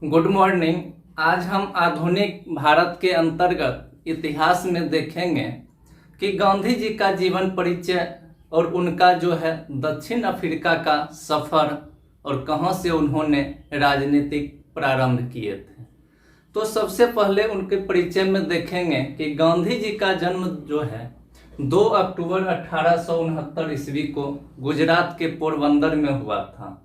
Good morning. आज हम आधुनिक भारत के अंतर्गत इतिहास में देखेंगे कि गांधी जी का जीवन परिचय और उनका जो है दक्षिण अफ्रीका का सफ़र और कहां से उन्होंने राजनीतिक प्रारंभ किए थे। तो सबसे पहले उनके परिचय में देखेंगे कि गांधी जी का जन्म जो है 2 अक्टूबर 1869 ईस्वी को गुजरात के पोरबंदर में हुआ था।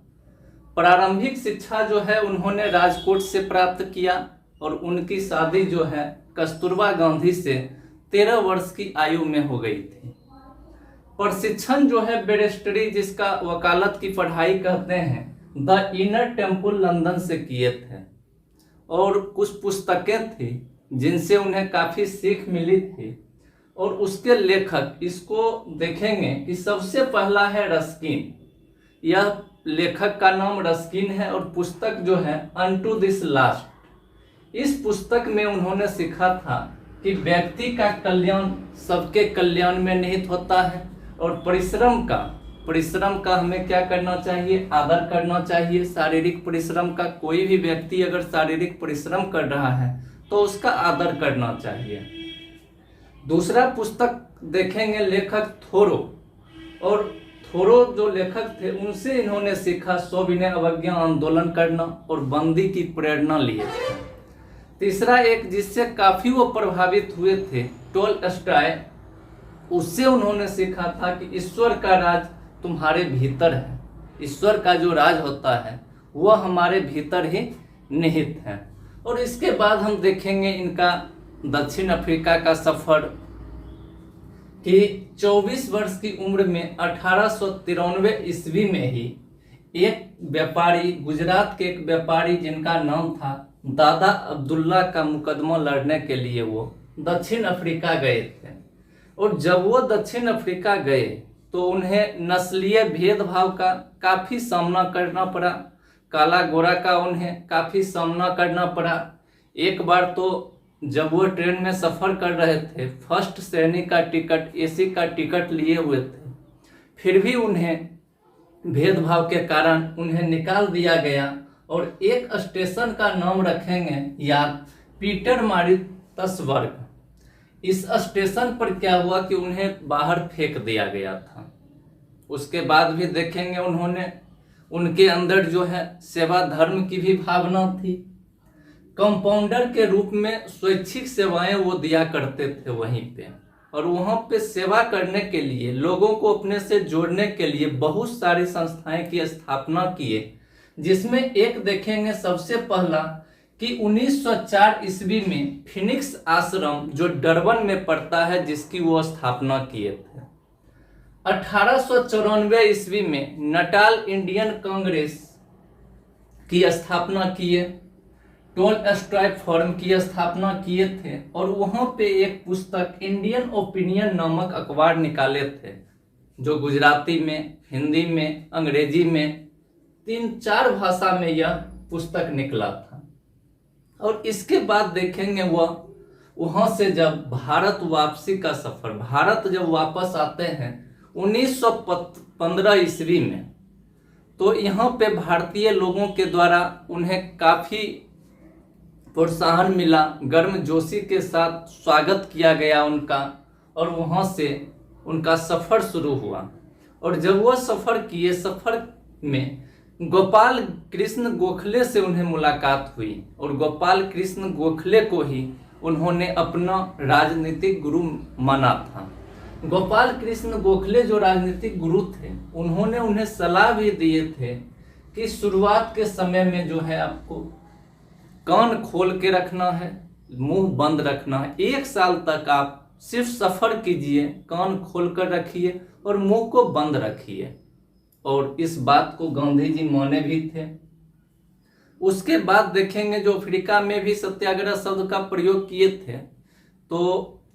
प्रारंभिक शिक्षा जो है उन्होंने राजकोट से प्राप्त किया और उनकी शादी जो है कस्तूरबा गांधी से 13 वर्ष की आयु में हो गई थी। प्रशिक्षण जो है बैरिस्टरी, जिसका वकालत की पढ़ाई कहते हैं, द इनर टेम्पल लंदन से किए थे और कुछ पुस्तकें थी जिनसे उन्हें काफ़ी सीख मिली थी। और उसके लेखक इसको देखेंगे कि सबसे पहला है रस्किन। यह लेखक का नाम रस्किन है और पुस्तक जो है अनटू दिस लास्ट। इस पुस्तक में उन्होंने सीखा था कि व्यक्ति का कल्याण सबके कल्याण में निहित होता है और परिश्रम का हमें क्या करना चाहिए, आदर करना चाहिए। शारीरिक परिश्रम का, कोई भी व्यक्ति अगर शारीरिक परिश्रम कर रहा है तो उसका आदर करना चाहिए। दूसरा पुस्तक देखेंगे लेखक थोरो, और थोरो जो लेखक थे उनसे इन्होंने सीखा सविनय अवज्ञा आंदोलन करना और बंदी की प्रेरणा लिए थे। तीसरा एक जिससे काफ़ी वो प्रभावित हुए थे, टोल्स्टॉय, उससे उन्होंने सीखा था कि ईश्वर का राज तुम्हारे भीतर है। ईश्वर का जो राज होता है वह हमारे भीतर ही निहित है। और इसके बाद हम देखेंगे इनका दक्षिण अफ्रीका का सफ़र कि 24 वर्ष की उम्र में 1893 ईस्वी में ही एक व्यापारी, गुजरात के एक व्यापारी जिनका नाम था दादा अब्दुल्ला का मुकदमा लड़ने के लिए वो दक्षिण अफ्रीका गए थे। और जब वो दक्षिण अफ्रीका गए तो उन्हें नस्लीय भेदभाव का काफ़ी सामना करना पड़ा। काला गोरा का उन्हें काफ़ी सामना करना पड़ा। एक बार तो जब वो ट्रेन में सफ़र कर रहे थे, फर्स्ट श्रेणी का टिकट, एसी का टिकट लिए हुए थे, फिर भी उन्हें भेदभाव के कारण उन्हें निकाल दिया गया। और एक स्टेशन का नाम रखेंगे याद, पीटरमारित्सबर्ग। इस स्टेशन पर क्या हुआ कि उन्हें बाहर फेंक दिया गया था। उसके बाद भी देखेंगे उनके अंदर जो है सेवा धर्म की भी भावना थी। कंपाउंडर के रूप में स्वैच्छिक सेवाएं वो दिया करते थे वहीं पे, और वहाँ पे सेवा करने के लिए, लोगों को अपने से जोड़ने के लिए बहुत सारी संस्थाएं की स्थापना किए, जिसमें एक देखेंगे सबसे पहला कि 1904 ईस्वी में फिनिक्स आश्रम जो डरबन में पड़ता है, जिसकी वो स्थापना किए थे। 1894 ईस्वी में नटाल इंडियन कांग्रेस की स्थापना किए, टोल्स्टॉय फोरम की स्थापना किए थे। और वहाँ पे एक पुस्तक इंडियन ओपिनियन नामक अखबार निकाले थे, जो गुजराती में, हिंदी में, अंग्रेजी में, 3-4 भाषा में यह पुस्तक निकला था। और इसके बाद देखेंगे वहाँ से जब भारत वापसी का सफ़र, भारत जब वापस आते हैं 1915 ईस्वी में, तो यहाँ पे भारतीय लोगों के द्वारा उन्हें काफ़ी प्रोत्साहन मिला, गर्मजोशी के साथ स्वागत किया गया उनका, और वहाँ से उनका सफ़र शुरू हुआ। और जब वह सफ़र किए, सफ़र में गोपाल कृष्ण गोखले से उन्हें मुलाकात हुई और गोपाल कृष्ण गोखले को ही उन्होंने अपना राजनीतिक गुरु माना था। गोपाल कृष्ण गोखले जो राजनीतिक गुरु थे, उन्होंने उन्हें सलाह भी दिए थे कि शुरुआत के समय में जो है आपको कान खोल के रखना है, मुंह बंद रखना है। 1 साल तक आप सिर्फ सफ़र कीजिए, कान खोल कर रखिए और मुंह को बंद रखिए। और इस बात को गांधी जी माने भी थे। उसके बाद देखेंगे जो अफ्रीका में भी सत्याग्रह शब्द का प्रयोग किए थे। तो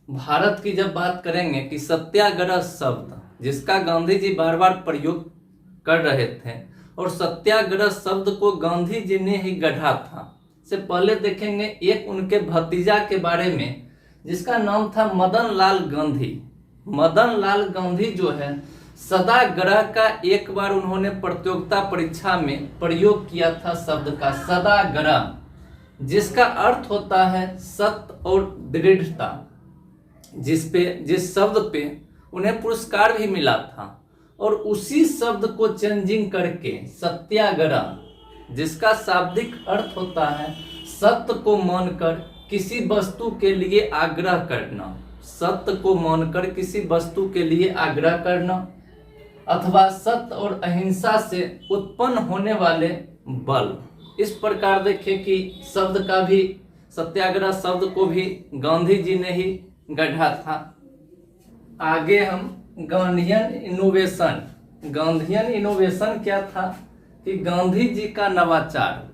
भारत की जब बात करेंगे कि सत्याग्रह शब्द जिसका गांधी जी बार बार प्रयोग कर रहे थे, और सत्याग्रह शब्द को गांधी जी ने ही गढ़ा था। से पहले देखेंगे एक उनके भतीजा के बारे में जिसका नाम था मदन लाल गांधी। मदन लाल गांधी जो है सदाग्रह का एक बार उन्होंने प्रतियोगिता परीक्षा में प्रयोग किया था शब्द का, सदाग्रह। जिसका अर्थ होता है सत्य और दृढ़ता, जिस शब्द पे उन्हें पुरस्कार भी मिला था। और उसी शब्द को चेंजिंग करके सत्याग्रह, जिसका शाब्दिक अर्थ होता है सत्य को मानकर किसी वस्तु के लिए आग्रह करना, सत्य को मानकर किसी वस्तु के लिए आग्रह करना, अथवा सत्य और अहिंसा से उत्पन्न होने वाले बल। इस प्रकार देखें कि शब्द का भी, सत्याग्रह शब्द को भी गांधी जी ने ही गढ़ा था। आगे हम गांधीयन इनोवेशन, गांधीयन इनोवेशन क्या था कि गांधी जी का नवाचार।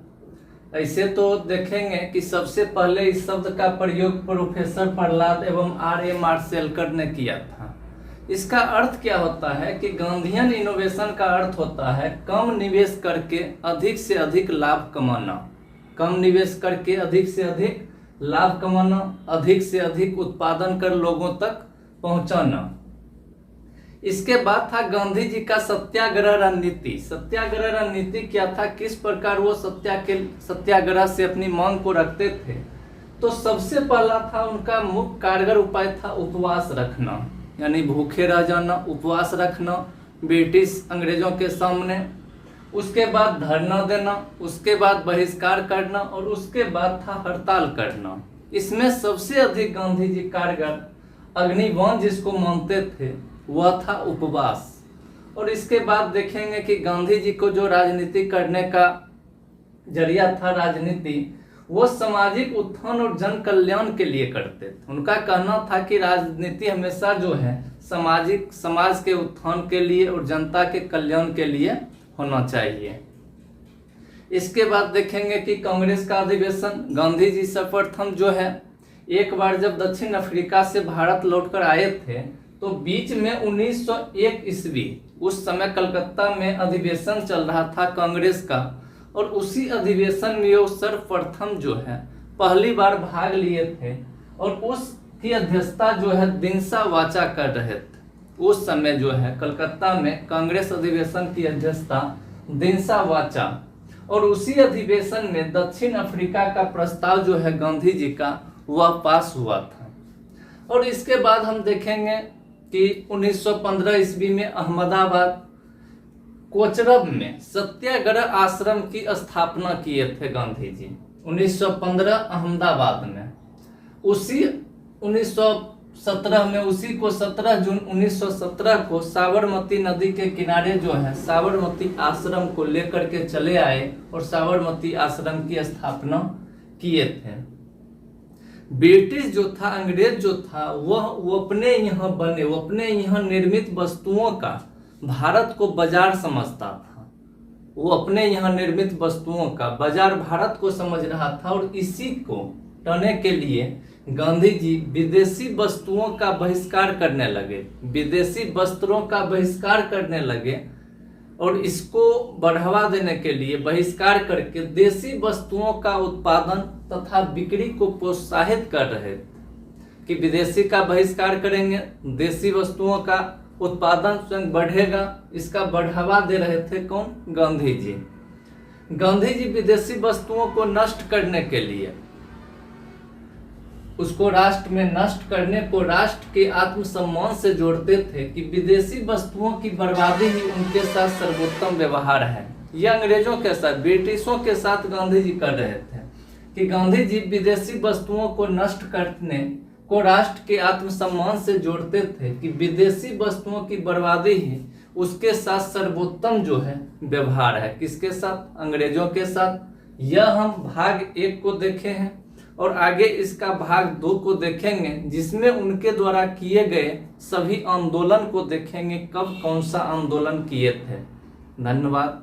ऐसे तो देखेंगे कि सबसे पहले इस शब्द का प्रयोग प्रोफेसर प्रहलाद एवं R.A. मार्शेलकर ने किया था। इसका अर्थ क्या होता है कि गांधीयन इनोवेशन का अर्थ होता है कम निवेश करके अधिक से अधिक लाभ कमाना, कम निवेश करके अधिक से अधिक लाभ कमाना, अधिक से अधिक उत्पादन कर लोगों तक पहुंचाना। इसके बाद था गांधी जी का सत्याग्रह रणनीति। सत्याग्रह रणनीति क्या था, किस प्रकार वो सत्याग्रह से अपनी मांग को रखते थे। तो सबसे पहला था उनका मुख्य कारगर उपाय था उपवास रखना, यानी भूखे रह जाना, उपवास रखना ब्रिटिश अंग्रेजों के सामने। उसके बाद धरना देना, उसके बाद बहिष्कार करना और उसके बाद था हड़ताल करना। इसमें सबसे अधिक गांधी जी कारगर अग्निबाण जिसको मानते थे वह था उपवास। और इसके बाद देखेंगे कि गांधी जी को जो राजनीति करने का जरिया था, राजनीति, वो सामाजिक उत्थान और जन कल्याण के लिए करते थे। उनका कहना था कि राजनीति हमेशा जो है समाज के उत्थान के लिए और जनता के कल्याण के लिए होना चाहिए। इसके बाद देखेंगे कि कांग्रेस का अधिवेशन, गांधी जी सर्वप्रथम जो है एक बार जब दक्षिण अफ्रीका से भारत लौटकर आए थे तो बीच में 1901 ईस्वी, उस समय कलकत्ता में अधिवेशन चल रहा था कांग्रेस का, और उसी अधिवेशन में वो सर्वप्रथम जो है पहली बार भाग लिए थे और उसकी अध्यक्षता जो है दिनसा वाचा कर रहे थे। उस समय जो है कलकत्ता में कांग्रेस अधिवेशन की अध्यक्षता दिनसा वाचा, और उसी अधिवेशन में दक्षिण अफ्रीका का प्रस्ताव जो है गांधी जी का वह पास हुआ था। और इसके बाद हम देखेंगे कि 1915 ईस्वी में अहमदाबाद कोचरब में सत्याग्रह आश्रम की स्थापना किए थे गांधी जी 1915 अहमदाबाद में। उसी 1917 में, उसी को 17 जून 1917 को साबरमती नदी के किनारे जो है साबरमती आश्रम को लेकर के चले आए और साबरमती आश्रम की स्थापना किए थे। ब्रिटिश जो था, अंग्रेज जो था, वो अपने यहाँ बने, वो अपने यहाँ निर्मित वस्तुओं का भारत को बाजार समझता था। वो अपने यहाँ निर्मित वस्तुओं का बाजार भारत को समझ रहा था और इसी को टाने के लिए गांधी जी विदेशी वस्तुओं का बहिष्कार करने लगे, विदेशी वस्त्रों का बहिष्कार करने लगे और इसको बढ़ावा देने के लिए बहिष्कार करके देशी वस्तुओं का उत्पादन तथा बिक्री को प्रोत्साहित कर रहे थे कि विदेशी का बहिष्कार करेंगे, देशी वस्तुओं का उत्पादन स्वयं बढ़ेगा। इसका बढ़ावा दे रहे थे कौन? गांधी जी। गांधी जी विदेशी वस्तुओं को नष्ट करने के लिए, उसको राष्ट्र में नष्ट करने को राष्ट्र के आत्मसम्मान से जोड़ते थे कि विदेशी वस्तुओं की बर्बादी ही उनके साथ सर्वोत्तम व्यवहार है। यह अंग्रेजों के साथ, ब्रिटिशों के साथ गांधी जी कर रहे थे कि गांधी जी विदेशी वस्तुओं को नष्ट करने को राष्ट्र के आत्मसम्मान से जोड़ते थे कि विदेशी वस्तुओं की बर्बादी ही उसके साथ सर्वोत्तम जो है व्यवहार है। किसके साथ? अंग्रेजों के साथ। यह हम भाग 1 को देखे हैं और आगे इसका भाग 2 को देखेंगे जिसमें उनके द्वारा किए गए सभी आंदोलन को देखेंगे, कब कौन सा आंदोलन किए थे। धन्यवाद।